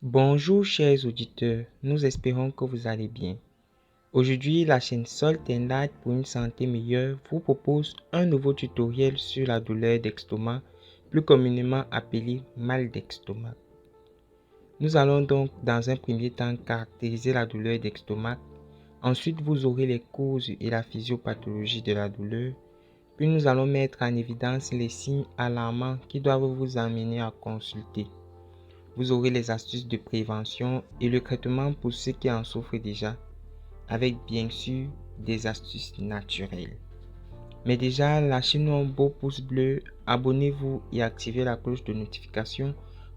Bonjour chers auditeurs, nous espérons que vous allez bien. Aujourd'hui, la chaîne Salt and Light pour une santé meilleure vous propose un nouveau tutoriel sur la douleur d'estomac, plus communément appelée mal d'estomac. Nous allons donc dans un premier temps caractériser la douleur d'estomac. Ensuite, vous aurez les causes et la physiopathologie de la douleur. Puis nous allons mettre en évidence les signes alarmants qui doivent vous amener à consulter. Vous aurez les astuces de prévention et le traitement pour ceux qui en souffrent déjà, avec bien sûr des astuces naturelles. Mais déjà, lâchez-nous un beau pouce bleu, abonnez-vous et activez la cloche de notification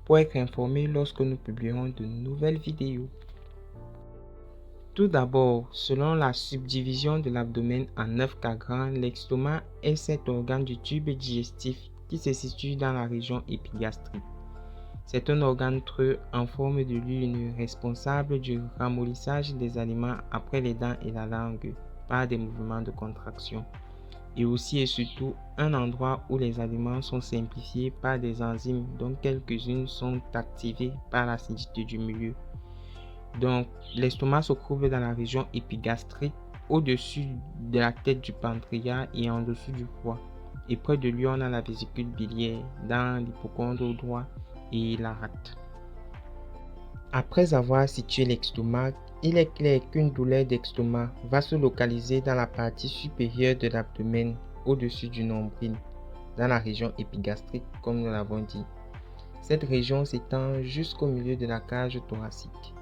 pour être informé lorsque nous publierons de nouvelles vidéos. Tout d'abord, selon la subdivision de l'abdomen en 9 quadrants, l'estomac est cet organe du tube digestif qui se situe dans la région épigastrique. C'est un organe creux en forme de lune responsable du ramollissage des aliments après les dents et la langue par des mouvements de contraction. Et aussi et surtout un endroit où les aliments sont simplifiés par des enzymes dont quelques-unes sont activées par l'acidité du milieu. Donc l'estomac se trouve dans la région épigastrique au-dessus de la tête du pancréas et en dessous du foie. Et près de lui on a la vésicule biliaire dans l'hypochondre droit et la rate. Après avoir situé l'estomac, il est clair qu'une douleur d'estomac va se localiser dans la partie supérieure de l'abdomen, au-dessus du nombril, dans la région épigastrique comme nous l'avons dit. Cette région s'étend jusqu'au milieu de la cage thoracique.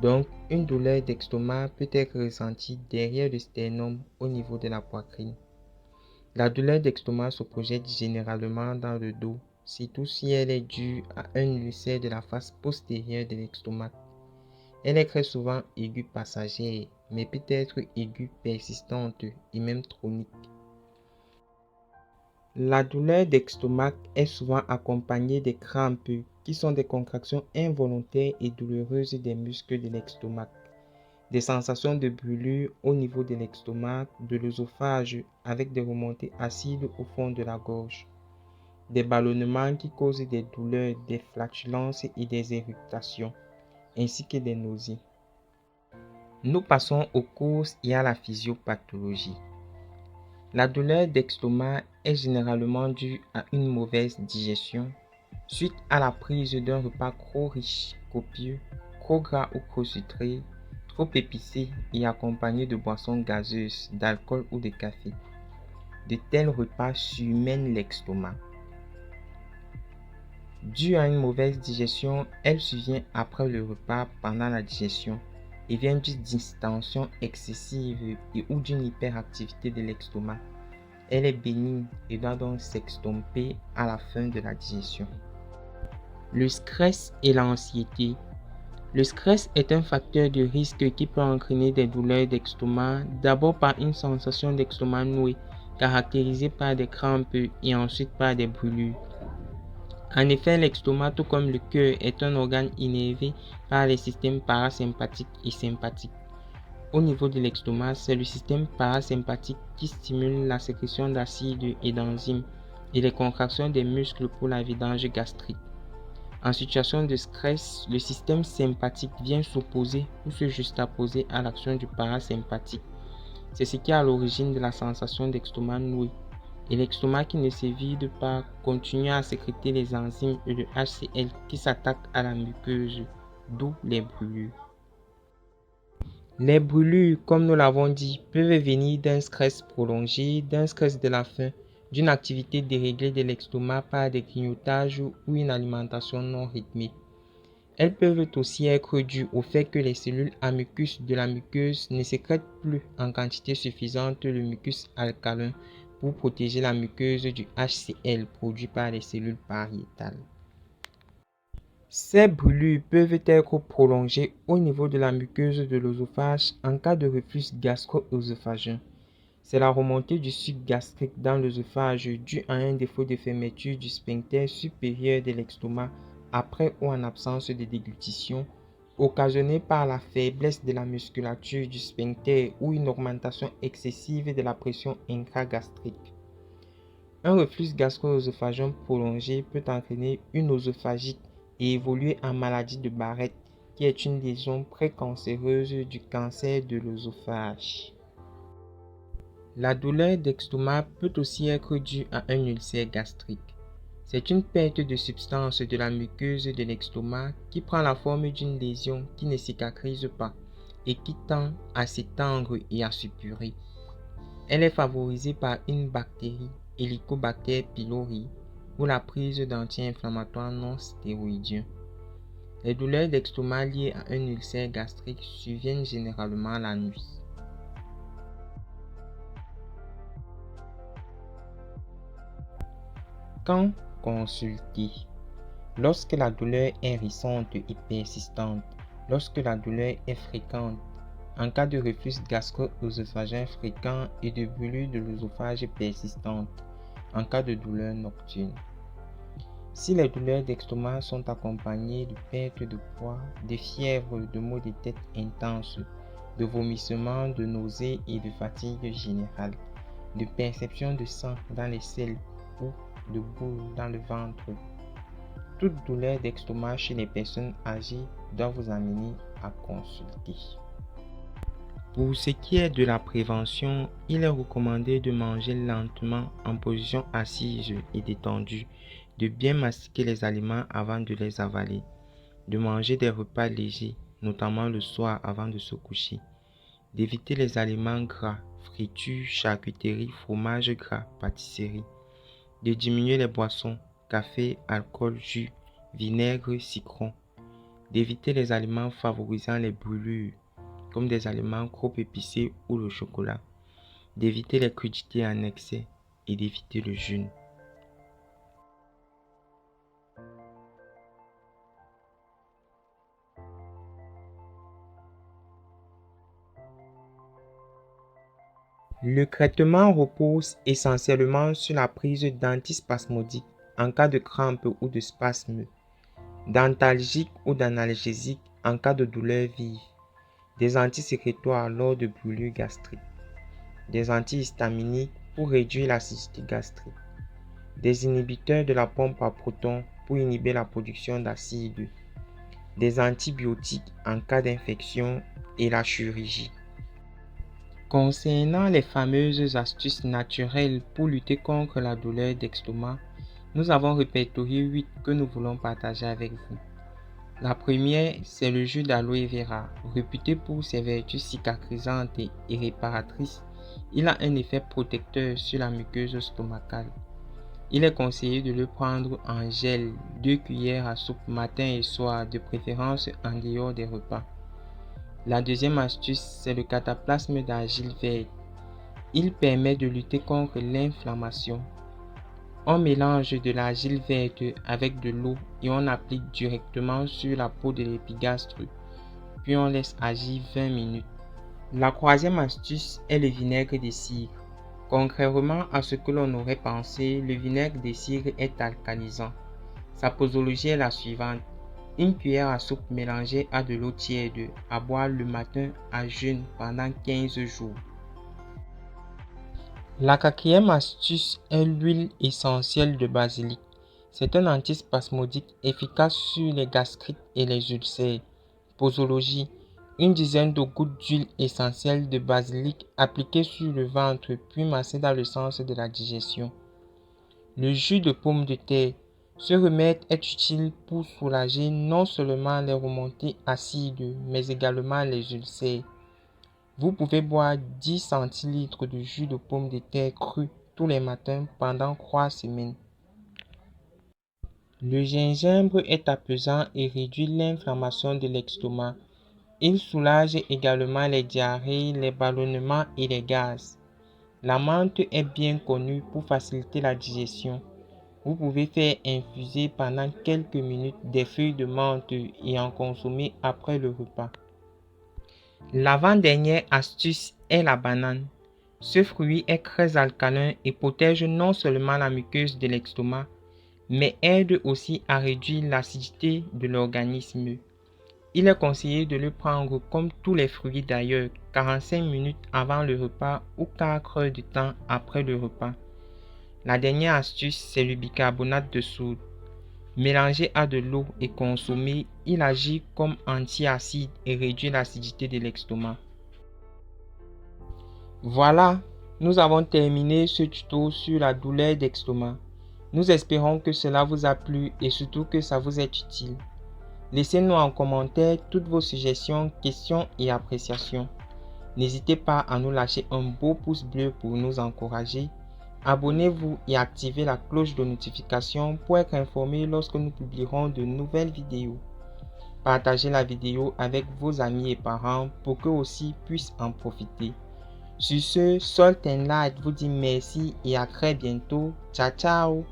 Donc, une douleur d'estomac peut être ressentie derrière le sternum au niveau de la poitrine. La douleur d'estomac se projette généralement dans le dos, surtout si elle est due à un ulcère de la face postérieure de l'estomac. Elle est très souvent aiguë passagère, mais peut être aiguë persistante et même chronique. La douleur d'estomac est souvent accompagnée des crampes qui sont des contractions involontaires et douloureuses des muscles de l'estomac. Des sensations de brûlure au niveau de l'estomac, de l'œsophage avec des remontées acides au fond de la gorge. Des ballonnements qui causent des douleurs, des flatulences et des irritations, ainsi que des nausées. Nous passons aux causes et à la physiopathologie. La douleur d'estomac est généralement due à une mauvaise digestion, suite à la prise d'un repas trop riche, copieux, trop gras ou trop sucré, trop épicé et accompagné de boissons gazeuses, d'alcool ou de café. De tels repas surmènent l'estomac. Due à une mauvaise digestion, elle survient après le repas, pendant la digestion, et vient d'une distension excessive et ou d'une hyperactivité de l'estomac. Elle est bénigne et doit donc s'estomper à la fin de la digestion. Le stress et l'anxiété. Le stress est un facteur de risque qui peut entraîner des douleurs d'estomac, d'abord par une sensation d'estomac noué, caractérisée par des crampes et ensuite par des brûlures. En effet, l'estomac, tout comme le cœur, est un organe innervé par les systèmes parasympathiques et sympathiques. Au niveau de l'estomac, c'est le système parasympathique qui stimule la sécrétion d'acides et d'enzymes et les contractions des muscles pour la vidange gastrique. En situation de stress, le système sympathique vient s'opposer ou se juxtaposer à l'action du parasympathique. C'est ce qui est à l'origine de la sensation d'estomac noué. Et l'estomac qui ne se vide pas continue à sécréter les enzymes et le HCl qui s'attaquent à la muqueuse, d'où les brûlures. Les brûlures, comme nous l'avons dit, peuvent venir d'un stress prolongé, d'un stress de la faim, d'une activité déréglée de l'estomac par des grignotages ou une alimentation non rythmée. Elles peuvent aussi être dues au fait que les cellules à mucus de la muqueuse ne sécrètent plus en quantité suffisante le mucus alcalin pour protéger la muqueuse du HCl produit par les cellules pariétales. Ces brûlures peuvent être prolongées au niveau de la muqueuse de l'œsophage en cas de reflux gastro-œsophagien. C'est la remontée du suc gastrique dans l'œsophage due à un défaut de fermeture du sphincter supérieur de l'estomac après ou en absence de déglutition, occasionnée par la faiblesse de la musculature du sphincter ou une augmentation excessive de la pression intragastrique. Un reflux gastro-œsophagien prolongé peut entraîner une œsophagite et évoluer en maladie de Barrett, qui est une lésion précancéreuse du cancer de l'œsophage. La douleur d'estomac peut aussi être due à un ulcère gastrique. C'est une perte de substance de la muqueuse de l'estomac qui prend la forme d'une lésion qui ne cicatrise pas et qui tend à s'étendre et à suppurer. Elle est favorisée par une bactérie, Helicobacter pylori, ou la prise d'anti-inflammatoires non stéroïdiens. Les douleurs d'estomac liées à un ulcère gastrique surviennent généralement la nuit. Quand consulter? Lorsque la douleur est récente et persistante, lorsque la douleur est fréquente, en cas de reflux gastro-œsophagien fréquent et de brûlure de l'œsophage persistante, en cas de douleur nocturne. Si les douleurs d'estomac sont accompagnées de perte de poids, de fièvre, de maux de tête intenses, de vomissements, de nausées et de fatigue générale, de perception de sang dans les selles ou de boue dans le ventre, toute douleur d'estomac chez les personnes âgées doit vous amener à consulter. Pour ce qui est de la prévention, il est recommandé de manger lentement en position assise et détendue, de bien mastiquer les aliments avant de les avaler, de manger des repas légers, notamment le soir avant de se coucher, d'éviter les aliments gras, fritures, charcuterie, fromage gras, pâtisserie, de diminuer les boissons, café, alcool, jus, vinaigre, citron, d'éviter les aliments favorisant les brûlures, comme des aliments trop épicés ou le chocolat, d'éviter les crudités en excès et d'éviter le jeûne. Le traitement repose essentiellement sur la prise d'antispasmodiques en cas de crampes ou de spasmes, d'antalgiques ou d'analgésiques en cas de douleur vive, des antisécrétoires lors de brûlures gastriques, des antihistaminiques pour réduire l'acidité gastrique, des inhibiteurs de la pompe à protons pour inhiber la production d'acide, des antibiotiques en cas d'infection et la chirurgie. Concernant les fameuses astuces naturelles pour lutter contre la douleur d'estomac, nous avons répertorié 8 que nous voulons partager avec vous. La première, c'est le jus d'aloe vera. Réputé pour ses vertus cicatrisantes et réparatrices, il a un effet protecteur sur la muqueuse stomacale. Il est conseillé de le prendre en gel, 2 cuillères à soupe matin et soir, de préférence en dehors des repas. La deuxième astuce, c'est le cataplasme d'argile verte. Il permet de lutter contre l'inflammation. On mélange de l'argile verte avec de l'eau et on applique directement sur la peau de l'épigastre, puis on laisse agir 20 minutes. La troisième astuce est le vinaigre de cidre. Contrairement à ce que l'on aurait pensé, le vinaigre de cidre est alcalisant. Sa posologie est la suivante. Une cuillère à soupe mélangée à de l'eau tiède, à boire le matin à jeûne pendant 15 jours. La quatrième astuce est l'huile essentielle de basilic. C'est un antispasmodique efficace sur les gastrites et les ulcères. Posologie. Une dizaine de gouttes d'huile essentielle de basilic appliquées sur le ventre puis massées dans le sens de la digestion. Le jus de pomme de terre. Ce remède est utile pour soulager non seulement les remontées acides mais également les ulcères. Vous pouvez boire 10 centilitres de jus de pomme de terre cru tous les matins pendant 3 semaines. Le gingembre est apaisant et réduit l'inflammation de l'estomac. Il soulage également les diarrhées, les ballonnements et les gaz. La menthe est bien connue pour faciliter la digestion. Vous pouvez faire infuser pendant quelques minutes des feuilles de menthe et en consommer après le repas. L'avant-dernière astuce est la banane. Ce fruit est très alcalin et protège non seulement la muqueuse de l'estomac, mais aide aussi à réduire l'acidité de l'organisme. Il est conseillé de le prendre comme tous les fruits d'ailleurs, 45 minutes avant le repas ou 4 heures de temps après le repas. La dernière astuce, c'est le bicarbonate de soude. Mélangé à de l'eau et consommé, il agit comme antiacide et réduit l'acidité de l'estomac. Voilà, nous avons terminé ce tuto sur la douleur d'estomac. Nous espérons que cela vous a plu et surtout que ça vous est utile. Laissez-nous en commentaire toutes vos suggestions, questions et appréciations. N'hésitez pas à nous lâcher un beau pouce bleu pour nous encourager. Abonnez-vous et activez la cloche de notification pour être informé lorsque nous publierons de nouvelles vidéos. Partagez la vidéo avec vos amis et parents pour qu'eux aussi puissent en profiter. Sur ce, Salt and Light vous dit merci et à très bientôt. Ciao, ciao!